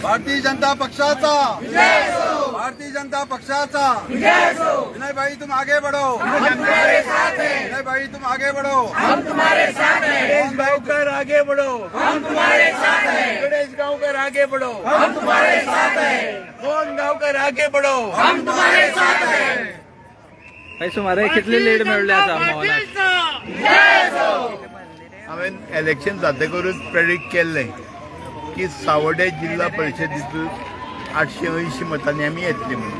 भारतीय जनता पक्षाचा भारतीय जनता पक्षाचा विनय भाई तुम आगे बढ़ो, विनय भाई तुम आगे बढ़ो, हम तुम्हारे साथ हैं। गणेश गांवकर आगे बढ़ो, हम तुम्हारे साथ हैं। गणेश गांवकर आगे बढ़ो, हम तुम्हारे साथ हैं। मोहन गांवकर आगे बढ़ो, हम तुम्हारे साथ हैं। काही सुमारे कितली लीड मेळ्ळी आसा मोहनाक? हांवें इलेक्शन जातकरूच प्रेडिक्ट केल्लें की सावड्डे जिल्हा परिशदेंतून 880 मतांनी आमी येतली म्हणून.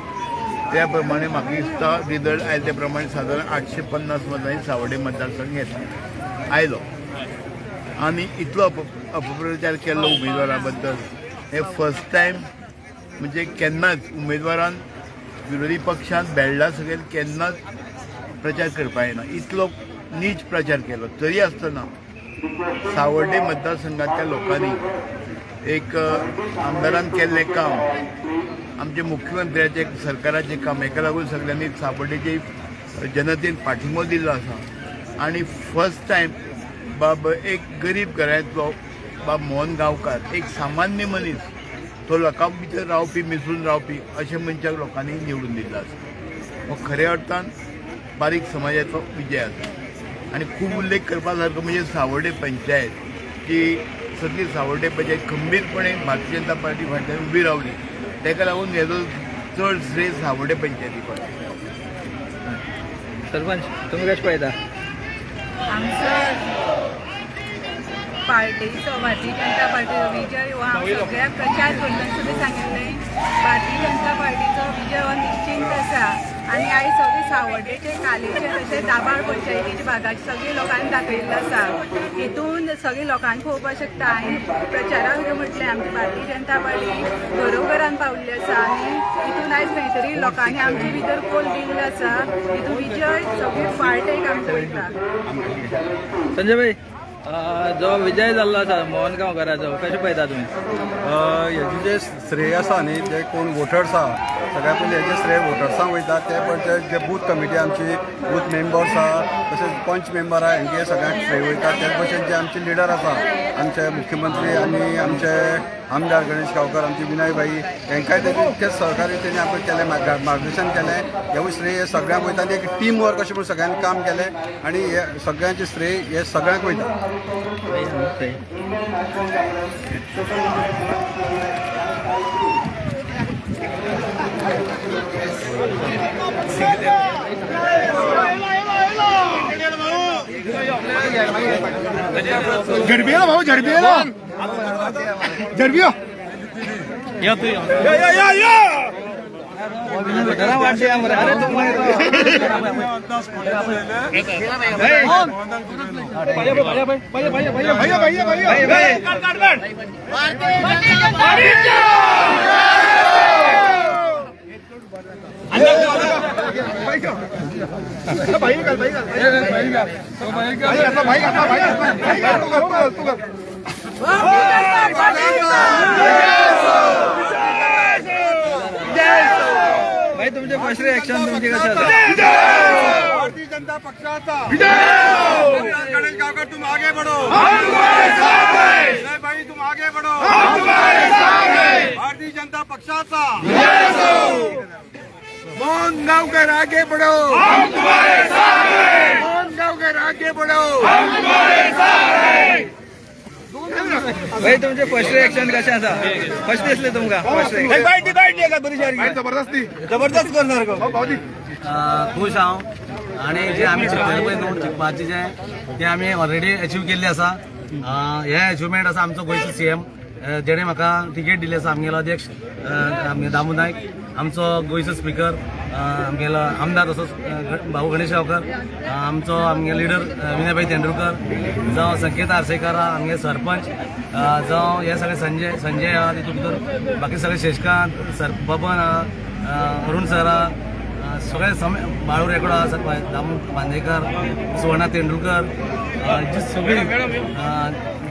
त्या प्रमाणे म्हाका दिसता रिजल्ट आयले ते प्रमाणे सादारण 850 मतांनी सावड्डे मतदारसंघ येतलो आयलो. आनी इतलो अपप्रचार केल्लो उमेदवारा बद्दल हे फर्स्ट टायम म्हणजे केन्नाच उमेदवारान विरोधी पक्षांत बेळ्ळा सकयल केन्नाच प्रचार करपाक येना इतलो नीच प्रचार केलो. तरी आसतना सावड्डे मतदारसंघातल्या लोकांनी एक आमदारान केल्लें काम, आमचे मुख्यमंत्र्याचे सरकाराचें काम, हेका लागून सगळ्यांनी सावड्डेचे जनतेन पाठिंबो दिल्लो आसा. आनी फर्स्ट टायम बाब एक गरीब घरांतलो बाब मोहन गांवकार, एक सामान्य मनीस, तो लोकां भितर रावपी मिसळून रावपी अशे मनशाक लोकांनी निवडून दिल्लो आसा. हो खऱ्या अर्थान बारीक समाजाचो विजय आसा. आनी खूब उल्लेख करपा सारको म्हणजे सावड्डे पंचायत, की सगळी सावड्डे पंचायत खंबीरपणे भारतीय जनता पार्टी फाटल्यान उबी रावली. तेका लागून हेजो चड श्रेय सावड्डे पंचायतीक वता. सरपंच तुम्ही कशें पळयता? पार्टीचो भारतीय जनता पार्टीचो विजय हो हांव सगळ्या प्रचार करतना सुद्दां सांगिल्लें. भारतीय जनता पार्टीचो विजय हो निश्चिंत आसा. आनी आयज सगळे सावड्डेचे कालेचे तशेंच दाबाळ पंचायतीच्या भागाचे सगळे लोकांनी दाखयिल्लो आसा. हितून सगळे लोकांक पळोवपाक शकता. हांवें प्रचाराक कितें म्हटलें, आमची भारतीय जनता पार्टी घरोघरान पावल्ली आसा आनी हितून आयज खंय तरी लोकांनी आमचे भितर कोल दिल्लो आसा. हितून विजय सगळे फाल्ट आमी पळयता. संजय भाई, जो विजय जाल्लो आसा मोहन गांवकाराचो, कशें पळयता तुमी? हेजे जे श्रेय आसा न्ही, जे कोण वोटर्स आहा सगळ्या पयलीं हेजे श्रेय वोटर्सांक वयता. ते पळय जे बूथ कमिटी आमची बूथ मेंबर्स आहा, तशेंच पंच मेंबर आहा, हेंगे सगळ्यांक श्रेय वयता. त्याच भशेन जे आमचे लिडर आसा, आमचे मुख्यमंत्री आनी आमचे आमदार गणेश गांवकर, आमचे विनय भाई, हेंकाय तेच सहकार्य तेणी आमकां केलें, मार्गदर्शन केलें. हेवूय श्रेय हे सगळ्यांक वयता. आनी एक टीम वर्क अशें म्हणून सगळ्यांनी काम केलें आनी हे सगळ्यांचे श्रेय हे सगळ्यांक वयता. झडपियो भाऊ, झडपियो झडपियो या तू भाई तुमचे फर्स्ट रिएक्शन तुमचे कसे आसा? भारतीय जनता पक्षाचा गणेश गांवकर तुम आगे बढ़ो, विनय भाई तुम आगे बढ़ो, भारतीय जनता पक्षाचा मोहन गांवकर आगे बढ़ो, मोहन गांवकर आगे बढ़ो. भाई तुमचे फर्स्ट रिएक्शन कसे आसा? फर्स्ट दिसले तुमका फर्स्ट रिएक्शन? जबरदस्त करणार खुश हांव. आणि जे आमी चिंतलेले पळय न्हू जिखपाचे ते आमी ऑलरेडी अचीव केल्ले आसा. हे अचिवमेंट आसा आमचो गोंयचो सीएम, जेणे म्हाका टिकेट दिल्ली आसा. आमगेलो अध्यक्ष आमगे दामू नायक, आमचो गोंयचो स्पीकर आमगेलो आमदार तसोच भाऊ गणेश गांवकर, आमगे लिडर विनयभाई तेंडुलकर, जावं संकेत आरसेकर आमगे सरपंच, जावं हे सगळे संजय आहा तितून भितर, बाकी सगळे शेषकांत बबन आहा, अरुण सर आहा, सगळे बाळू रेकडो आहा, दामू बांदेकर, सुवर्णा तेंडुलकर, जी सगळी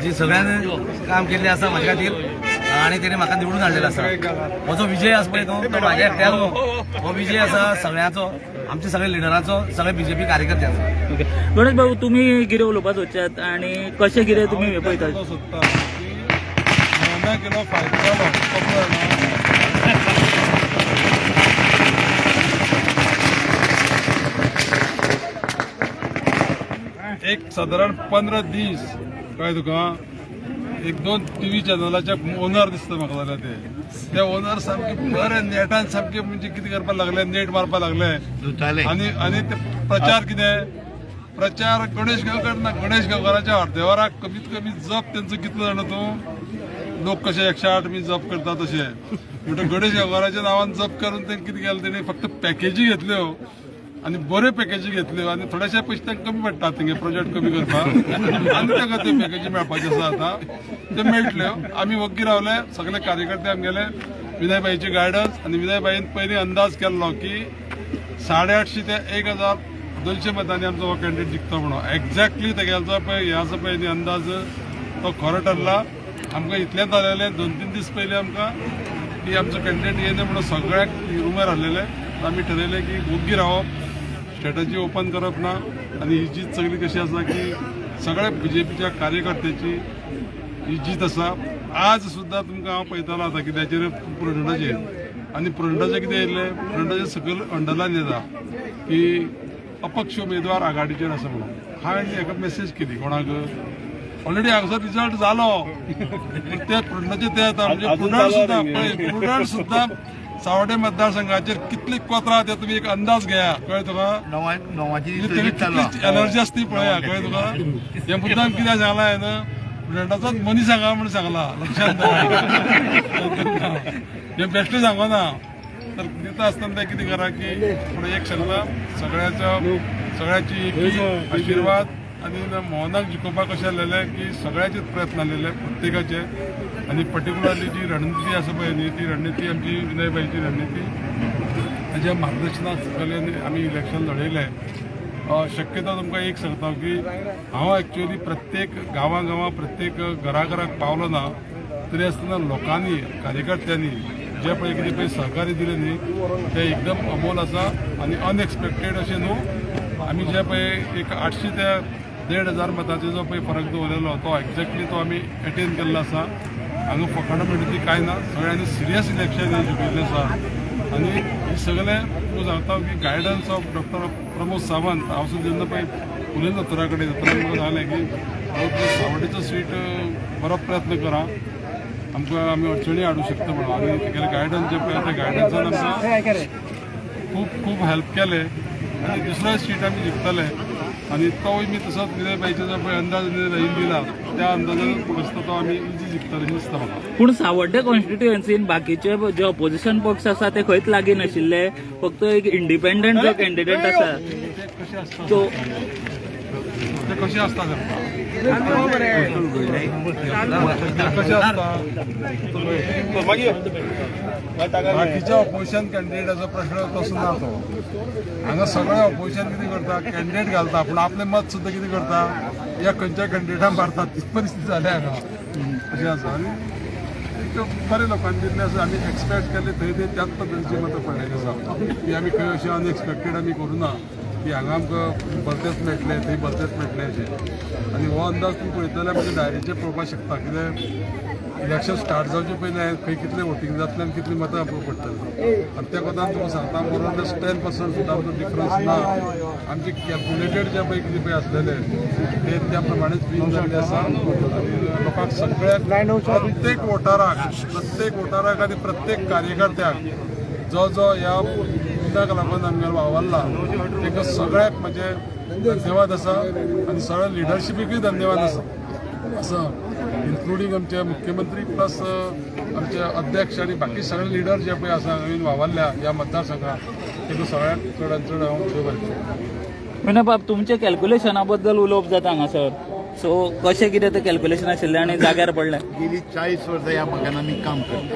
जी सगळ्यांनी काम केल्लें आसा म्हाजे खातीर. आणि तेणे म्हाका निवडून हाडलेलो आसा. हो जो विजय आसा पळय तो म्हाज्या एकट्याचो हो विजय आसा सगळ्यांचो, आमच्या सगळ्या लिडरांचो, सगळे बीजेपी कार्यकर्त्यांचो. ओके गणेश भाऊ तुमी कितें उलोवपाक सोदतात आनी कशें कितें तुमी पळयतात? सोदता की नोंदा केलो फायदो जालो कपडो एक साधारण 15 दीस कळ्ळें तुका एक 2 टीव्ही चॅनलाचे ओनर दिसता म्हाका जाल्यार ते ओनर सामके बरे नेटान सामके म्हणजे कितें करपाक लागले, नेट मारपाक लागले धुताले आणि ते प्रचार कितें प्रचार गणेश गांवकर ना गणेश गांवकाराच्या अर्देवराक कमीत कमी जप त्यांचं कितलो जाणा तूं लोक कशे 108 मी जप करता तशे म्हणटा गणेश गांवकाराच्या नांवान जप करून तें कितें केलें तेणी फक्त पॅकेजी घेतल्यो आणि बऱ्यो पॅकेजी घेतल्यो आणि थोडेशे पयशे तांकां कमी पडटात तेंगे प्रोजेक्ट कमी करपाक आनी ताका त्यो पॅकेजी मेळपाच्यो आसा आतां त्यो मेळटल्यो. आमी वग्गी रावले सगळे कार्यकर्ते आमगेले विनयबाईची गायडन्स आणि विनयबाईन पयलीं अंदाज केल्लो की 850 ते 1200 मतांनी आमचो हो कॅन्डिडेट जिखता म्हणून. एक्झॅक्टली तेगेलो पळय हे आसा पळय न्ही अंदाज तो खरो ठरला. आमकां इतलेंच जालेलें 2-3 दीस पयलीं आमकां की आमचो कॅन्डिडेट येयना म्हणून सगळ्याक रुमर हाडलेले. आमी ठरयलें की वग्गी रावप, स्ट्रॅटजी ओपन करप ना आणि ही जीत सगळी कशी आसा की सगळ्या बीजेपीच्या कार्यकर्त्याची ही जीत आसा. आज सुद्दां तुमकां हांव पळयतालो आतां कित्याचेर प्रुडंटाचेर आनी प्रुडंटाचें कितें येयलें प्रुडंटाचेर सकयल अंडरलायन येता की अपक्ष उमेदवार आघाडीचेर आसा म्हणून. हांवें एका मेसेज केली कोणाक ऑलरेडी हांगसर रिजल्ट जालो ते प्रुडंटाचेर ते येता म्हणजे प्रुडंट सुद्दां सावड्डे मतदारसंघाचेर कितली कोतरा ते तुम्ही एक अंदाज घेया कळ्ळें तुका. नवाची एनर्जी आसा ती पळया कळ्ळें तुका. हे मुद्दाम कित्याक सांगला हांवें प्रुडंटाचोच मनीस सांगा म्हणून सांगला लक्षांत हे बेश्टें सांगना. तर दिता आसतना ते कितें करा की फुडें एक सांगता सगळ्याची एकी आशिर्वाद आणि मोहनाक जिखोवपाक कशें आसलेले की सगळ्याचेच प्रयत्न आसलेले प्रत्येकाचे आणि पर्टिक्युलरली जी रणनीती आसा पळय न्ही ती रणनीती आमची विनयबाईची रणनीती ताच्या मार्गदर्शनाक सकयल आमी इलेक्शन लढयलें. शक्यतो तुमकां एक सांगता की हांव एक्चुअली प्रत्येक गांवां प्रत्येक घराक पावलो ना तरी आसतना लोकांनी कार्यकर्त्यांनी जे पळय कितें पळय सहकार्य दिलें न्ही तें एकदम अमोल आसा आणि अनएक्सपेक्टेड अशें न्हू. आमी जे पळय एक 800 ते 1,500 मतांचो जो पळय फरक दवरलेलो तो एक्झॅक्टली तो आमी एटेन केल्लो आसा. हांगा फकाणां म्हणटा ती कांय ना. सगळ्यांनी सिरियस इलेक्शन हे जिखिल्लें आसा आणि हे सगळें तूं सांगता की guidance of doctor Pramod Sawant. हांव सुद्दां जेन्ना पळय उलयलो दोतोरा कडेन दोतोरान म्हाका सांगलें की सावड्डेचो सीट बरो प्रयत्न करा आमकां आमी अडचणी हाडूंक शकता म्हणून. आनी तेगेले गायडन्स जे पळय त्या गायडन्सान आमकां खूब हेल्प केलें आणि दुसऱ्या सीट आमी जिखतले आणि तोय मी तसोच विनयबाईचो जो पळय अंदाज राहील दिला त्या अंदाजान दिसता तो आमी इजी जिखतले दिसता म्हाका. पूण सावड्डे कॉन्स्टिट्युएन्सीन बाकीचे जे ऑपोजिशन पक्ष आसा ते खंयच लागीं नाशिल्ले. फक्त एक इंडिपेंडंट जो कॅन्डिडेट आसा तो ते कशें आसता कशें आसता बाकीच्या ऑपोजिशन कॅन्डिडेटाचो प्रश्न तसो ना तो. हांगा सगळे ऑपोजिशन कितें करता कॅन्डिडेट घालता पूण आपलें मत सुद्दां कितें करता या खंयच्या कॅन्डिडेटाक मारता ती परिस्थिती जाल्या हांगा अशें आसा. आनी एक बरे लोकांनी दिल्ले आसा आमी एक्सपेक्ट केले थंय ते त्याच पद्दतीची मतां पडलेली आसा की आमी खंय अशें अनएक्सपेक्टेड आमी करूं ना की हांगा आमकां बलतेच मेळटले थंय बलतेच मेळटले अशें. आनी हो अंदाज तुम्ही पळयत जाल्यार म्हणजे डायरेक्चेर पळोवपाक शकता कित्याक इलेक्शन स्टार्ट जावचे पयलीं खंय कितलें वोटींग जातलें आनी कितलीं मतां आमकां पडटलीं आनी त्या कोतान तुमकां सांगता मोरलेस 10% सुद्दां आमचो डिफरन्स ना. आमचे कॅल्कुलेटेड जे पळय कितें पळय आसलेले ते त्या प्रमाणेच विन जाल्ले आसा. आनी लोकांक सगळ्याक प्रत्येक वोटराक आनी प्रत्येक कार्यकर्त्याक जो ह्या मुद्द्याक लागून आमगेलो वावरला ताका सगळ्याक म्हजे धन्यवाद आसा आनी सगळ्या लिडरशिपीकूय धन्यवाद आसा इन्क्लुडींग आमचे मुख्यमंत्री प्लस आमचे अध्यक्ष आणि बाकी सगळे लिडर जे पळय आसा हांवें वावरल्या ह्या मतदारसंघात ताका सगळ्याक चडांत चड हांव देव बरें. विनय बाब तुमच्या कॅल्क्युलेशना बद्दल उलोवप जाता हांगासर. सो कशें कितें तें कॅल्क्युलेशन आशिल्लें आनी जाग्यार पडलें. गेली 40 वर्सां ह्या भागान आमी काम करता.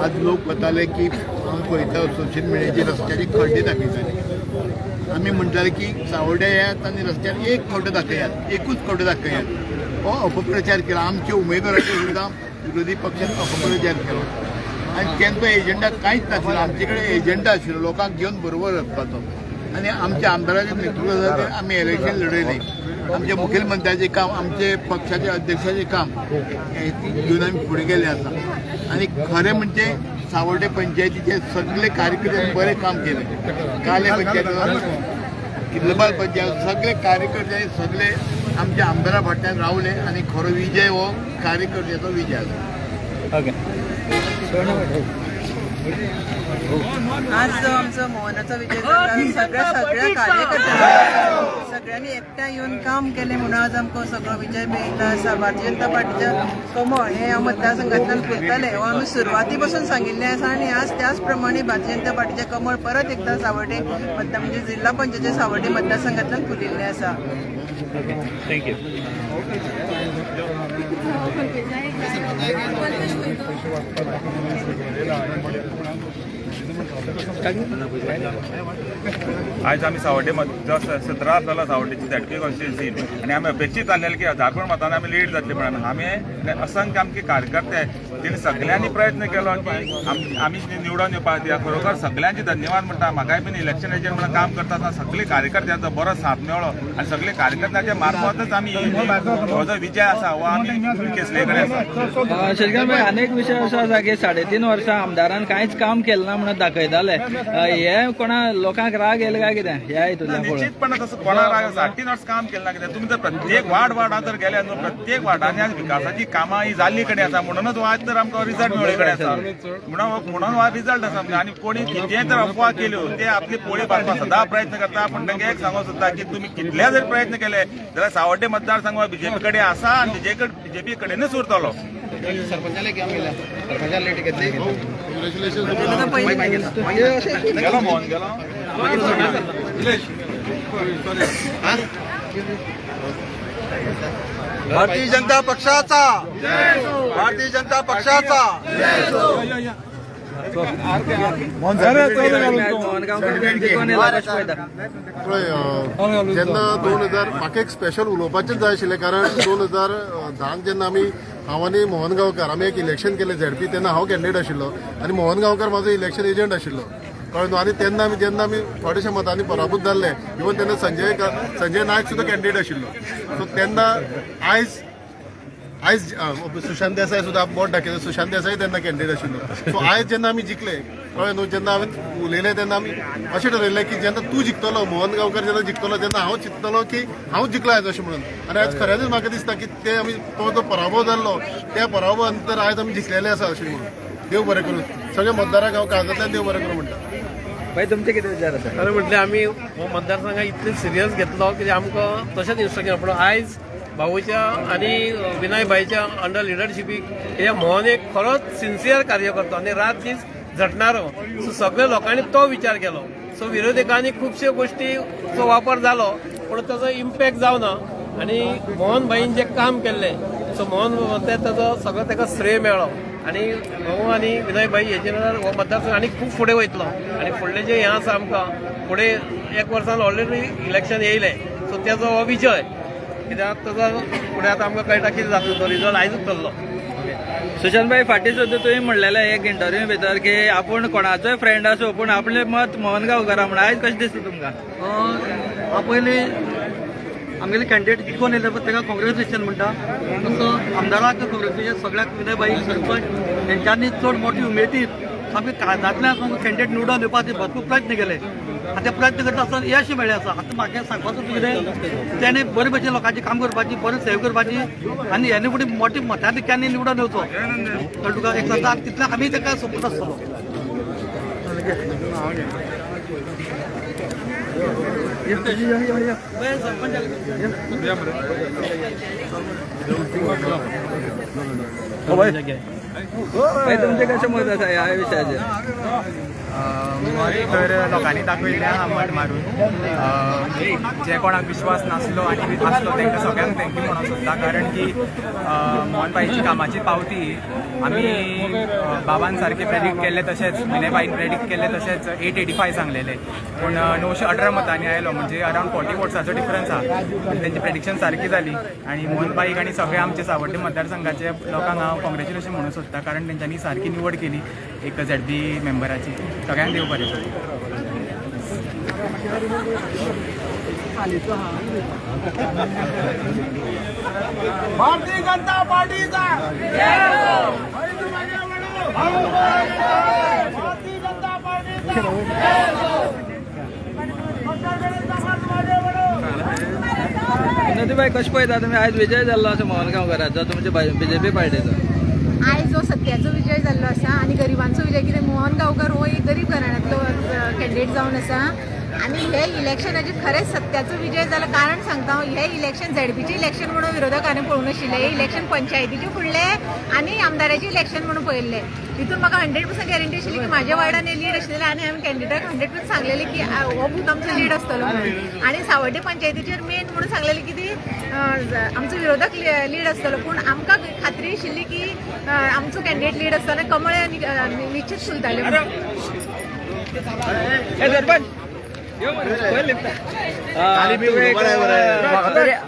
आज लोक वताले की हांव पळयता सोशल मिडियाचेर रस्त्याचे खड्डे दाखयताले. आमी म्हणटाले की सावड्ड्या येयात आनी रस्त्यार एक खड्डो दाखयात एकूच खड्डो दाखयात. हो अपप्रचार केला. आमचे उमेदवाराचे सुद्दां विरोधी पक्षान अपप्रचार केलो आनी तेंचो एजेंडा कांयच नाशिल्लो. आमचे कडेन एजेंडा आशिल्लो लोकांक घेवन बरोबर वचपाचो आनी आमच्या आमदाराच्या नेतृत्वाखातीर आमी इलेक्शन लडयली. आमच्या मुखेलमंत्र्याचें काम, आमचे पक्षाचे अध्यक्षाचें काम घेवन आमी फुडें गेले आसा. आनी खरें म्हणजे सावर्डे पंचायतीचे सगळे कार्यकर्त्यांनी बरें काम केलें. काले पंचायत, किल्लबाल पंचायत सगळे कार्यकर्त्यांनी सगळे आमच्या आमदारा फाटल्यान रावले आनी खरो विजय हो कार्यकर्त्याचो विजय आसा. ओके. आज जो आमचा मोहनाचा विजय जाल्ला सगळ्या कार्यकर्त्यांनी सगळ्यांनी एकठांय येवन काम केलें म्हणून आज आमकां सगळो विजय मेळिल्लो आसा. भारतीय जनता पार्टीच्या कमळ हे ह्या मतदारसंघांतल्यान फुलतले हो आमी सुरवाती पासून सांगिल्लें आसा आनी आज त्याच प्रमाणे भारतीय जनता पार्टीचे कमळ परत एकदा सावर्डे म्हणजे जिल्हा पंचायतीचे सावर्डे मतदारसंघांतल्यान फुलिल्लें आसा. थँक्यू. आज आम्ही सावड्डे जो 17 जालो सावड्डेची झेडपी कॉन्स्टिट्युन्सी आणि आम्ही अपेक्षीत आसलेले की 1000 मतांनी आम्ही लीड जातले म्हणून आम्ही असंख्य आमचे कार्यकर्ते तेणी सगळ्यांनी प्रयत्न केलो की आम्ही निवडून येवपा खातीर खरोखर सगळ्यांचे धन्यवाद म्हणटा. म्हाकाय बीन इलेक्शन एजंट म्हणून काम करता आसतना सगळे कार्यकर्त्यांचो बरो साथ मेळ्ळो आणि सगळे कार्यकर्त्यांच्या मार्फतच आम्ही हो जो विजय आसा हो आम्ही केसले कडेन आसा. शेजकार भाई, अनेक विषय असो आसा की 3.5 वर्सां आमदारान कांयच काम केलें ना म्हणून दाखयताले. हे कोणा लोकांक राग येयला काय कितें ह्या हितूंतल्यान पळोवन? निश्चितपणे तसं कोणा राग 3.5 वर्स काम केलें ना कितें. तुमी जर प्रत्येक वार्डात जर गेले न्हू प्रत्येक वार्डांनी आज विकासाची कामां ही जाल्ली कडेन आसा म्हणूनच आज तर आमकां रिजल्ट मेळ्ळे कडेन आसा म्हणून हो रिजल्ट आसा. आनी कोणी कितें तर अफवा केल्यो ते आपली पोळी बांदपाक सदां प्रयत्न करता. पूण तांकां एक सांगूंक सोदता की तुमी कितले जर प्रयत्न केले जाल्यार सावड्डे मतदारसंघ हो बीजेपी कडेन आसा आनी बीजेपी कडेनच उरतलो. गेलो मोहन गेलो. भारतीय जनता पक्षाचा, भारतीय जनता पक्षाचा. जेन्ना 2000 म्हाका एक स्पेशल उलोवपाचें जाय आशिल्लें कारण 2010 जेन्ना हांव आनी मोहन गांवकार आमी एक इलेक्शन केलें झेडपी तेन्ना हांव कॅन्डिडेट आशिल्लो आनी मोहन गांवकार म्हाजो इलेक्शन एजंट आशिल्लो कळ्ळें न्हू. आनी तेन्ना जेन्ना आमी थोडेशा मतांनी पराभूत जाल्ले इवन तेन्ना संजय नायक सुद्दां कॅन्डिडेट आशिल्लो. सो तेन्ना आयज सुशांत देसाय सुद्दां बोट दाखयता. सुशांत देसाय तेन्ना कॅन्डिडेट आशिल्लो. सो आयज जेन्ना आमी जिखले कळ्ळें न्हू. जेन्ना हांवें उलयलें तेन्ना आमी अशें ठरयलें की जेन्ना तूं जिखतलो मोहन गांवकार जेन्ना जिखतलो तेन्ना हांव चिंततलो की हांव जिखलो आयज अशें म्हणून. आनी आयज खऱ्यांनीच म्हाका दिसता की ते आमी तो जो पराभव जाल्लो त्या पराभवा नंतर आयज आमी जिखलेले आसा अशें म्हणून. देव बरें करूं सगळ्या मतदारांक हांव काळजांतल्यान देव बरें करूं म्हणटा. भाई तुमचे कितें विचार आसा? खरें म्हटल्यार आमी हो मतदारसंघ इतले सिरियस घेतलो की आमकां तशेंच इन्स्ट्रक्शन पूण आयज भाऊच्या आणि विनयबाईच्या अंडर लिडरशिपीक हे मोहन एक खरोच सिन्सियर कार्य करतो आणि रात दीस झटणारो. सो सगळ्या लोकांनी तो विचार केलो. सो विरोधकांनी खुबश्यो गोष्टीचो वापर जालो पूण ताचो इम्पॅक्ट जावना आणि मोहनबाईन जे काम केल्लें सो मोहन ताचो सगळो ताका श्रेय मेळ्ळो. आणि भाऊ आणि विनयबाई हेजे हो मतदारसंघ आनी खूब फुडें वयतलो आनी फुडलें जें हें आसा आमकां फुडें 1 वर्सान ऑलरेडी इलेक्शन येयलें सो तेजो हो विजय कित्याक ताजो फुडें आतां आमकां कळटा कितें जातलो तो रिजल्ट आयजूच जाल्लो. सुशांत भाई, फाटीं सुद्दां तुवें म्हणलेलें एक इंटरव्यू भितर की आपूण कोणाचोय फ्रेंड आसूं पूण आपलें मत मोहन गांवकारा म्हणून आयज कशें दिसता तुमकां? हांव पयलीं आमगेले कॅन्डिडेट जिखून येयले ताका काँग्रेच्युलेशन म्हणटा. तसो आमदाराक काँग्रेच्युलेशन सगळ्याक विनयबाई सरपंच तेंच्यांनी चड मोठी उमेदीन सामके काळजांतल्यान आमकां कॅन्डिडेट निवडून येवपाचे भरपूर प्रयत्न केले आनी ते प्रयत्न करता आसतना यश मेळ्ळें आसा. आतां म्हाका सांगपाचो कितें तेणें बरे भशेन लोकांची काम करपाची बरें सेव करपाची आनी हेणे फुडें मोठी मताधिक्यानी निवडून येवचो कळ्ळें तुका. एक सांगता तितलें आमी ताका सपोर्ट आसतलो. भाई तुमचे कशें मत आसा ह्या विशयाचेर? तर लोकांनी दाखयल्लें आहा मत मारून जे कोणाक विश्वास नासलो आनी आसलो तांकां सगळ्यांक थँक्यू म्हणूंक सोदता कारण की मोहनबाईची कामाची पावती आमी बाबान सारके प्रेडिक्ट केल्ले तशेंच विनयबाईन प्रेडिक्ट केल्ले तशेंच 885 सांगलेले पूण 918 मतांनी आयलो म्हणजे अरावंड 40 वोट्साचो डिफरन्स आहा आनी तेंची प्रेडिक्शन सारकी जाली आनी मोहनबाईक आनी सगळे आमचे सावड्डे मतदारसंघाचे लोकांक हांव कॉंग्रेच्युलेशन म्हणूंक सोदता कारण तेंच्यांनी सारकी निवड केली एक ZB मेंबराची सगळ्यांक देव बरें करूं. भारतीय जनता पार्टीचा भारतीय जनता पार्टीचा नदीबाई कशें पळयता तुमी आयज विजय जाल्लो आसा मोहन गांवकाराचो तुमचे BJP पार्टीचो आयज जो सत्याचो विजय जाल्लो आसा आनी गरिबांचो विजय कितें मोहन गांवकर हो एक गरीब घराण्यांतलो कॅन्डिडेट जावन आसा आनी हे इलेक्शनाचे खरेंच सत्याचो विजय जाला कारण सांगता हांव हे इलेक्शन ZBचें इलेक्शन म्हणून विरोधकांनी पळोवन आशिल्लें हे इलेक्शन पंचायतीचें फुडलें आनी आमदाराचें इलेक्शन म्हणून पळयल्लें तितून म्हाका 100% गॅरंटी आशिल्ली की म्हाज्या वार्डान लीड आशिल्लें आनी हांवें कॅन्डिडेटाक 100% सांगलेलें की हो बूथ आमचो लीड आसतलो म्हणून आनी सावड्डे पंचायतीचेर मेन म्हणून सांगलेलें की ती आमचो विरोधक लीड आसतलो पूण आमकां खात्री आशिल्ली की आमचो कॅन्डिडेट लीड आसतलो आनी कमळ निश्चित फुलताले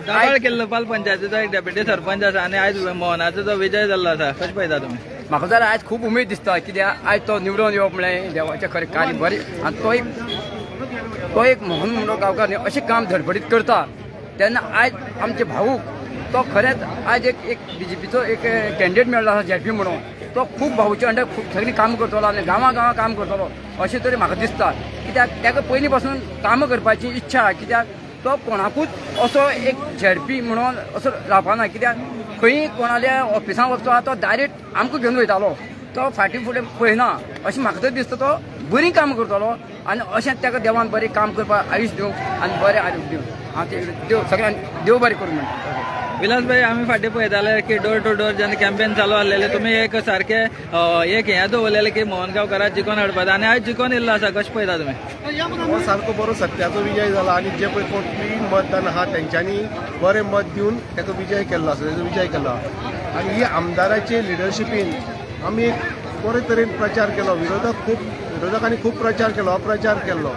दाबाळ केल्लो पाल पंचायतीचो एक डेप्युटी सरपंच आसा आनी आयज मोहनाचो जो विजय जाल्लो आसा कशें पळयता तुमी म्हाका जाल्यार आयज खूब उमेद दिसता कित्याक आयज तो निवडून येवप म्हळ्यार देवाचें खरें कार्य बरें आनी तो एक मोहन म्हणून गांवकार अशें काम धडपडीत करता तेन्ना आयज आमचे भाऊक तो खरेंच आयज एक BJPचो एक कॅन्डिडेट मेळ्ळो आसा ZB म्हणून तो खूब भाऊच्या अंडर खूब सगळीं काम करतलो आनी गांवां काम करतलो अशें तरी म्हाका दिसता कित्याक ताका पयलीं पासून कामां करपाची इच्छा कित्याक तो कोणाकूच असो एक ZB म्हणून असो रावपाना कित्याक खंय कोणाल्या ऑफिसांत वचता तो डायरेक्ट आमकां घेवन वयतालो तो फाटीं फुडें पळयना अशें म्हाका तरी दिसता तो बरीं काम करतलो आनी अशें ताका देवान बरें काम करपाक आयुश्य दिवं आनी बरें आरोग्य दिवं हांव ते देव सगळ्यांक देव बरें करूं म्हणटा. विलासभाई आमी फाटीं पळयताले की डोर टू डोर जेन्ना कॅम्पेन चालू आसलेलें तुमी एक सारके एक हें दवरलेलें की मोहन गांवकाराक जिखोन हाडपाचो आनी आयज जिखोन येयल्लो आसा कशें पळयता तुमी हो सारको बरो सत्याचो विजय जाला आनी जे पळय कोण मतदान आहा तेंच्यांनी बरें मत दिवन ताका विजय केल्लो आसा तेजो विजय केलो आनी ही आमदाराचे लिडरशिपीन आमी एक बरे तरेन प्रचार केलो विरोधकांनी खूब प्रचार केलो अप्रचार केल्लो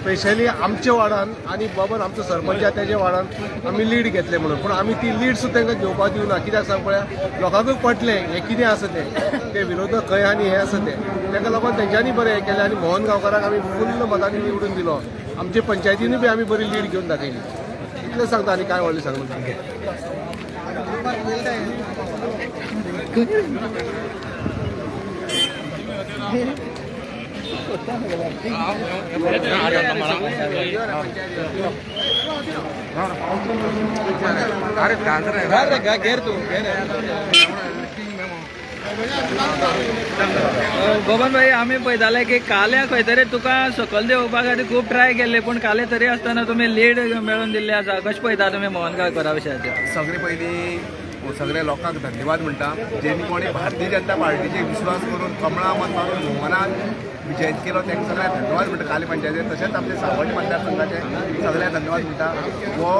स्पेशली आमच्या वार्डान आनी बाबन आमचो सरपंच तेजे वार्डान आमी लीड घेतले म्हणून पूण आमी ती लीड सुद्दां तांकां घेवपाक दिवना कित्याक सांग पळया लोकांकूय पटलें हें कितें आसा ते विरोधक खंय आनी हें आसा तें ताका लागून तेंच्यांनी बरें हें केलें आनी मोहन गांवकाराक आमी फुल्ल मतांनी निवडून दिलो आमचे पंचायतीनूय बी आमी बरी लीड घेवन दाखयली इतलें सांगता आनी कांय व्हडलें सांगून बबन भाई आमी पळयताले की काल्या खंय तरी तुका सकयल देंवोवपा खातीर खूब ट्राय केल्ले पूण काले तरी आसतना तुमी लीड मेळोवन दिल्ले आसा कशें पळयता तुमी मोहन गांवकारा विशयाचेर सगळे पयलीं सगळ्या लोकांक धन्यवाद म्हणटा जेणी कोणी भारतीय जनता पार्टीचेर विश्वास करून कमळा मत मारून मोहनाक विजय केलो तांकां सगळ्यांक धन्यवाद म्हणटा काले पंचायतीर तशेंच आपले सावड्डे मतदारसंघाचे सगळ्यांक धन्यवाद म्हणटा हो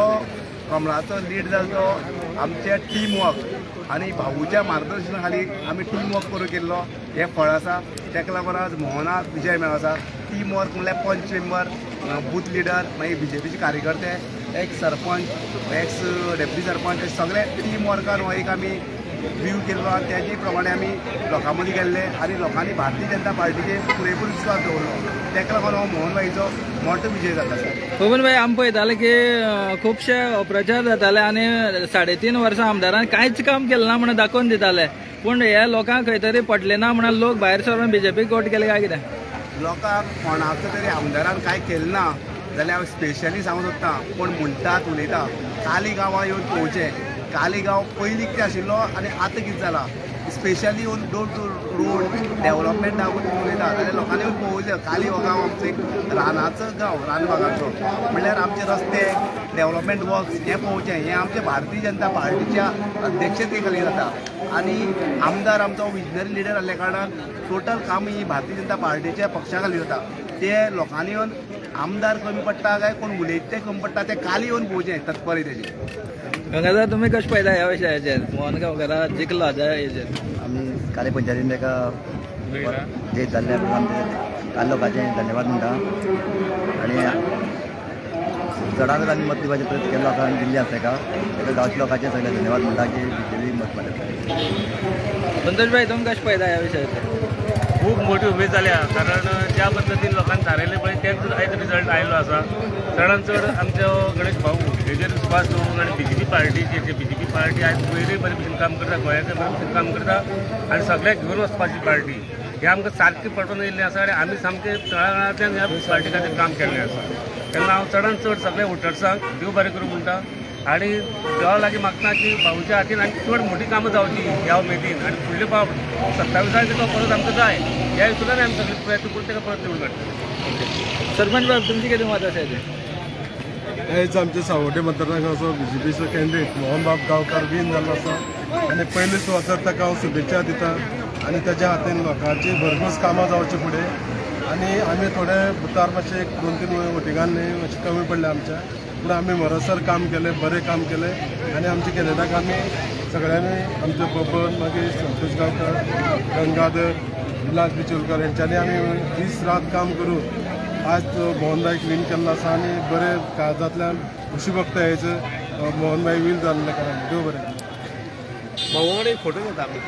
कमळाचो लीड जालो तो आमचे टीम वर्क आनी भाऊच्या मार्गदर्शना खाली आमी टीम वर्क करून केल्लो हे फळ आसा ताका लागून आज मोहनाक विजय मेळ्ळो आसा टीम वर्क म्हणल्यार पंच मेंबर बूथ लिडर मागीर BJPचे कार्यकर्ते x sarpanch x deputy sarpanch सगळे टीम वर्कान हो एक आमी व्यू केल्लो आनी त्याचे प्रमाणे आमी लोकां मदीं गेल्ले आनी लोकांनी भारतीय जनता पार्टीचेर पुरेपूर विश्वास दवरलो ताका लागून हो मोहन भाईचो मोठो विजय जाता सर. बबन भाई आमी पळयताले की खुबशे प्रचार जाताले आनी 3.5 वर्सां आमदारान कांयच काम केलें ना म्हणून दाखोवन दिताले पूण हे लोकांक खंय तरी पटलें ना म्हणून लोक भायर सरून BJPक वोट केले काय कितें लोकांक कोणाचो तरी आमदारान कांय केलें ना जाल्यार हांव स्पेशली सांगूं सोदतां कोण म्हणटात उलयता काली गांवां येवन पळोवचें काली गांव पयलीं कितें आशिल्लो आनी आतां कितें जाला specially on door to road डेव्हलपमेंटा उलयता जाल्यार लोकांनी पळोवचें काली हो गांव आमचो एक रानाचो गांव रान भागाचो म्हणल्यार आमचे रस्ते डेव्हलपमेंट वर्क्स हें पळोवचें हें आमच्या भारतीय जनता पार्टीच्या अध्यक्षते खाली जाता आनी आमदार आमचो विजनरी लिडर आसल्या कारणान टोटल काम ही भारतीय जनता पार्टीच्या पक्षा खाली जाता ते लोकांनी येवन आमदार कमी पडटा काय कोण उलयता ते कमी पडटा ते काली येवन पळोवचें तत्परे तेजेर गंगाधर तुमी कशें पळयता ह्या विशयाचेर मोहन गांवकारा जिखला ह्या हेचेर आमी काले पंचायतीन ताका जे जाल्ल्या काल लोकांचे धन्यवाद म्हणटा आनी चडांत आमी मत दिवपाचो प्रयत्न केल्लो आसा आनी दिल्ली आसा ताका गांवच्या लोकांचे सगळे धन्यवाद म्हणटा की बीजेपी मत मारता संतोष भाई तुमी कशें पळयता ह्या विशयाचेर खूप मोठी उमेद जाल्या कारण ज्या पद्दतीन लोकांनी थारायले पळय तेच आयज रिजल्ट आयलो आसा चडांत चड आमचो गणेश भाऊ हेजेर विस्वास दवरून आनी बीजेपी पार्टीचेर बीजेपी पार्टी आयज पयलीं बरे भशेन काम करता गोंयाचें बरे भशेन काम करता आनी सगळ्यांक घेवन वचपाची पार्टी हे आमकां सारकें पटोवन येयल्लें आसा आनी आमी सामकें तळागाळांतल्यान ह्या पार्टी खातीर काम केल्लें आसा तेन्ना हांव चडांत चड सगळ्या वोटर्सांक देव बरें करूं म्हणटा आनी देवा लागीं मागता की भाऊच्या हातीन आनी चड मोठी कामां जावची ह्या उमेदीन आनी फुडले फावट 27 तो परत आमकां जाय ह्या हितून आमी सगळे प्रयत्न करून ताका परत निवडून काडटा सरपंच बाब तुमचें कितें मत आसा आयज आमच्या सावड्डे मतदारसंघाचो बीजेपीचो कॅन्डिडेट मोहन बाब गांवकार विन जाल्लो आसा आनी पयलीच वचत ताका हांव शुभेच्छा दिता आनी ताच्या हातीन लोकांची भरघोस कामां जावची फुडें आनी आमी थोडे बुतार मातशे 2-3 वोटिंगांनी मातशें कमी पडले आमच्या पूण आमी मरसर काम केलें बरें काम केलें आनी आमच्या कॅन्डिडेटाक आमी सगळ्यांनी आमचे बबन मागीर संतोष गांवकर गंगाधर विलास बिचोलकर हेंच्यांनी आमी दीस रात काम करून आज मोहनबाईक विन केल्लो आसा आनी बरे काळजांतल्यान खुशी भोगता हेचो मोहनबाई विन जाल्ले कारण देव बरें भाऊ वांगडा एक फोटो घेता आमी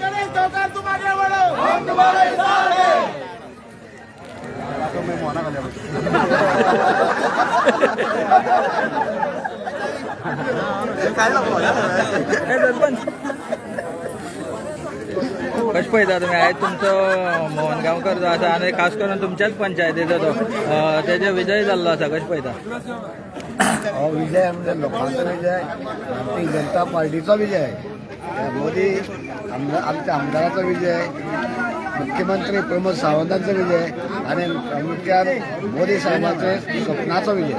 गणेश गांवकर तुम आगे बढ़ो हम तुम्हारे साथ हैं कशें पळयता तुमी आयज तुमचो मोहन गांवकर जो आसा आनी खास करून तुमच्याच पंचायतीचो तो तेजे विजय जाल्लो आसा कशें पळयता हो विजय म्हणजे लोकांचा विजय भारतीय जनता पार्टीचा विजय मोदी आमच्या आमदाराचा विजय मुख्यमंत्री प्रमोद सावंतांचा विजय आणि प्रामुख्यान मोदी साहेबांचे स्वप्नाचा विजय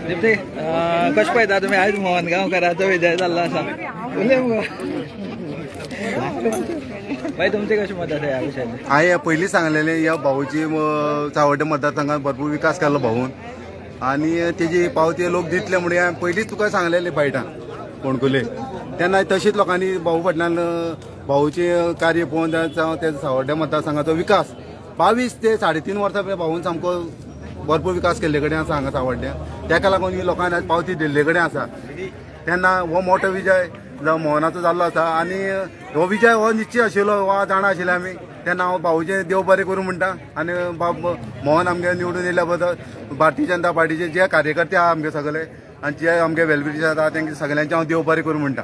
दिप्ती कशें पळयता तुमी आयज मोहन गांवकाराचो विजय जाल्लो आसा भाई तुमचे कशें मत आसा ह्या विशयाचेर हांवें पयलीं सांगलेलें ह्या भाऊची चावड्डे मतदारसंघात भरपूर विकास केलो भाऊन आनी तेजी पावती लोक दितले म्हणून हांवें पयलींच तुका सांगलेलें बायटां कोणकुले तेन्ना तशीच लोकांनी भाऊ फाटल्यान भाऊचें कार्य पळोवन ते सावड्ड्या मतदारसंघाचो विकास 22 ते 3.5 वर्सां भाऊन सामको भरपूर विकास केल्ले कडेन आसा हांगा सावड्ड्या तेका लागून ही लोकांनी आज पावती दिल्ले कडेन आसा तेन्ना हो मोठो विजय जावं मोहनाचो जाल्लो आसा आनी हो विजय हो निश्चय आशिल्लो हो जाणा आशिल्ले आमी तेन्ना हांव भाऊचें देव बरें करूं म्हणटा आनी मोहन आमगे निवडून येयल्या बद्दल भारतीय जनता पार्टीचे जे कार्यकर्ते आहा आमगे सगळे आनी जे आमगे वेलबिरीचे आसा तेंगे सगळ्यांचे हांव देव बरें करूं म्हणटा